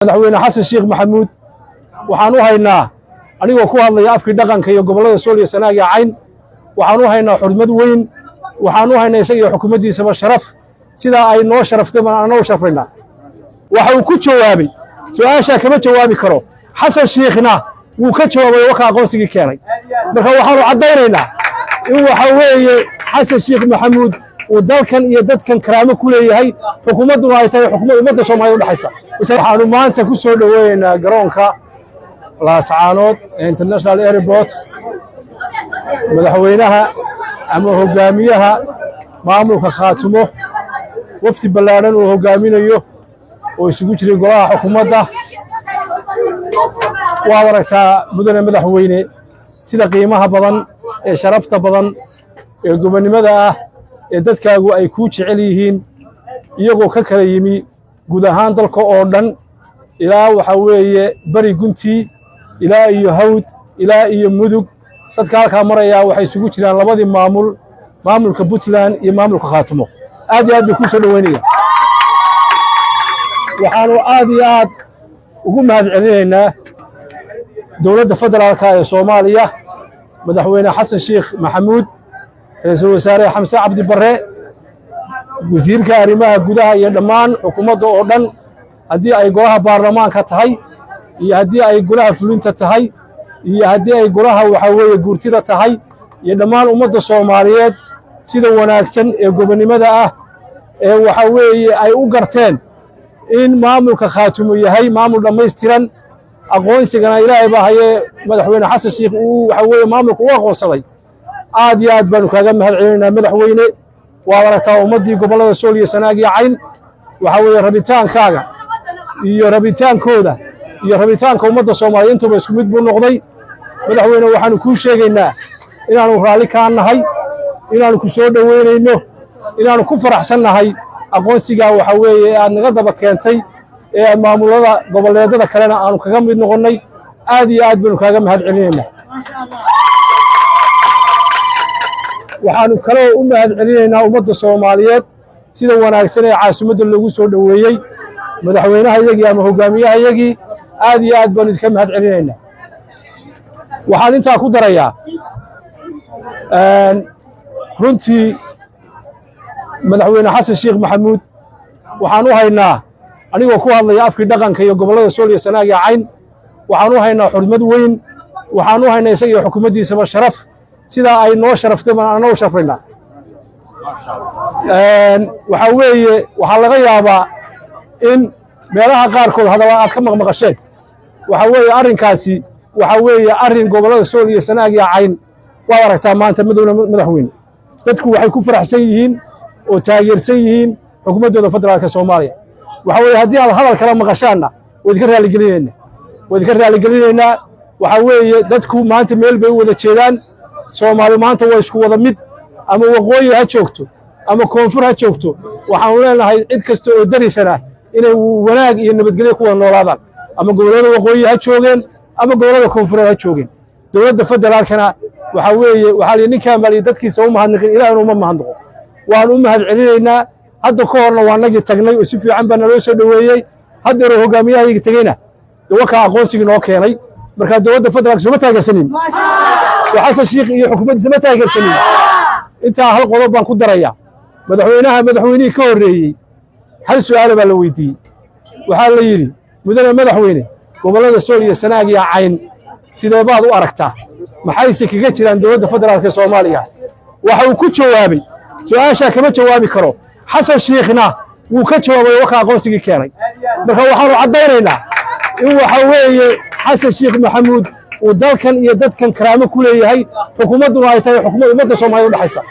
madaxweyne xasan sheekh maxamuud waxaan u haynaa anigoo ku hadlaya afkii dhaqanka iyo gobollada Sool iyo Sanaag iyo Cayn waxaan u haynaa xurmad weyn waxaan u haynaa isaga xukuumaddiisaba sharaf sida ay noo sharaftay baan anoo sharfayna waxa uu ku jawaabay su'aasha kama jawaabi karo xasan sheekhna wuu ka jawaabay waxa aqoonsigii keenay marka waxaanu cadaynaynaa in waxa weeye xasan sheekh maxamuud uu dalkan iyo dadkan karaamo ku leeyahay xukuumaddu ay tahay xukuumad ummadda Soomaaliyeed u dhaxaysa waxaanu maanta ku soo dhaweeynaa garoonka Laascaanood International Airport madaxweynaha ama hogaamiyaha maamulka Khaatumo wafdi ballaaran oo hogaaminayo oo isugu jiray golaha xukuumadda waa aragtaa mudane madaxweyne sida qiimaha badan ee sharafta badan ee gobonimada ah ee dadkaagu ay ku jecel yihiin iyagoo ka kala yimi guud ahaan dalka oo dhan ilaa waxa weeye bari guntii ilaa iyo hawd ilaa iyo mudug dadka halka maraya waxay isugu jiraan labadii maamulka Puntland iyo maamulka Khaatumo aad iyo aad ku soo dhaweynaya waxaanu aad iyo aad ugu mahadcelinaynaa dowladda federaalka ee Soomaaliya madaxweyne xasan sheekh maxamuud ra'iisul wasaare xamse cabdi barre wasiirka arrimaha gudaha iyo dhammaan xukuumadda oo dhan haddii ay golaha baarlamaanka tahay iyo haddii ay golaha fulinta tahay iyo haddii ay golaha waxa weeye guurtida tahay iyo dhammaan ummadda Soomaaliyeed sida wanaagsan ee gobonimada ah ee waxa weeye ay u garteen in maamulka Khaatumo yahay maamul dhameystiran aqoonsigana Ilaahay baa haye madaxweyne xasan sheekh uu waxa weeye maamulku u aqoonsaday aad iyo aad baan kaaga mahadcelinaynaa madaxweyne waa aragtaa ummadii gobollada Sool iyo Sanaag iyo Cayn waxa weeye rabitaankaaga iyo rabitaankooda iyo rabitaanka ummadda Soomaaliyeed intuba isku mid buu noqday madaxweyne waxaanu ku sheegaynaa inaanu raali ka nahay inaanu ku soo dhaweynayno inaanu ku faraxsanahay aqoonsiga waxa weeye aad naga daba keentay ee maamulada goboleedyada kalena aanu kaga mid noqonay aad iyo aad baan kaaga mahadcelinaynaa waxaanu kale u mahadcelinaynaa ummadda Soomaaliyeed sida wanaagsan ee caasimadda lagu soo dhaweeyay madaxweynaha iyagii ama hogaamiyaha iyagii aad iyo aad baan idinka mahadcelinaynaa waxaan intaa ku darayaa runtii madaxweyne xasan sheekh maxamuud waxaan u haynaa anigoo ku hadlaya afkii dhaqanka iyo gobollada Sool iyo Sanaag iyo Cayn waxaan u haynaa xurmad weyn waxaan u haynaa isaga xukuumaddiisaba sharaf sida ay noo sharaftay baan anoo sharfayna waxa weeye waxa laga yaabaa in meelaha qaarkood hadaba aad ka maqmaqasheen waxa weeye arrinkaasi waxa weeye arrin gobollada Sool iyo Sanaag iyo Cayn waa aragtaa maanta madaxweyne dadku waxay ku faraxsan yihiin oo taageersan yihiin xukuumadda federaalka Soomaaliya waxa weeye haddii aad hadal kala maqashaana way ka raali gelinaynaa waxa weeye dadku maanta meel bay wada jeedaan Soomaali maanta waa isku wada mid ama waqooyi ha joogto ama koonfur ha joogto waxaan leenahay cid kasta oo darisana inay wanaag iyo nabadgelyo ku wada noolaadaan ama gobollada waqooyi ha joogeen ama gobollada koonfur ha joogeen dowladda federaalkana waxa weeye waxa la ninkaan baa dadkiisa u mahadnaqin Ilaahay uma mahadnaqo waan u mahadcelinaynaa hadda ka horna waa nagi tagnay oo si fiican baa naloo soo dhaweeyay hadda hogaamiyaha tagayna waka aqoonsiga noo keenay marka dowladda federaalka soo taageersanin xasan sheekh iyo xukuumaddiisa ma taageersanin inta hal qodob baan ku darayaa madaxweynihii ka horeeyay hal su'aal baa la weydiiyay waxa la yiri mudane madaxweyne gobollada Sool iyo Sanaag iyo Cayn sidee baad u aragtaa maxay kaga jiraan dowladda federaalka Soomaaliya waxa uu ku jawaabay su'aasha kama jawaabi karo xasan sheekhna wuu ka jawaabay waxa aqoonsigii keenay marka waxaanu cadaynaynaa in waxa weeye xasan sheekh maxamuud uu dalkan iyo dadkan karaamo ku leeyahay xukuumaddu ay tahay xukuumad ummadda Soomaaliyeed u dhaxaysa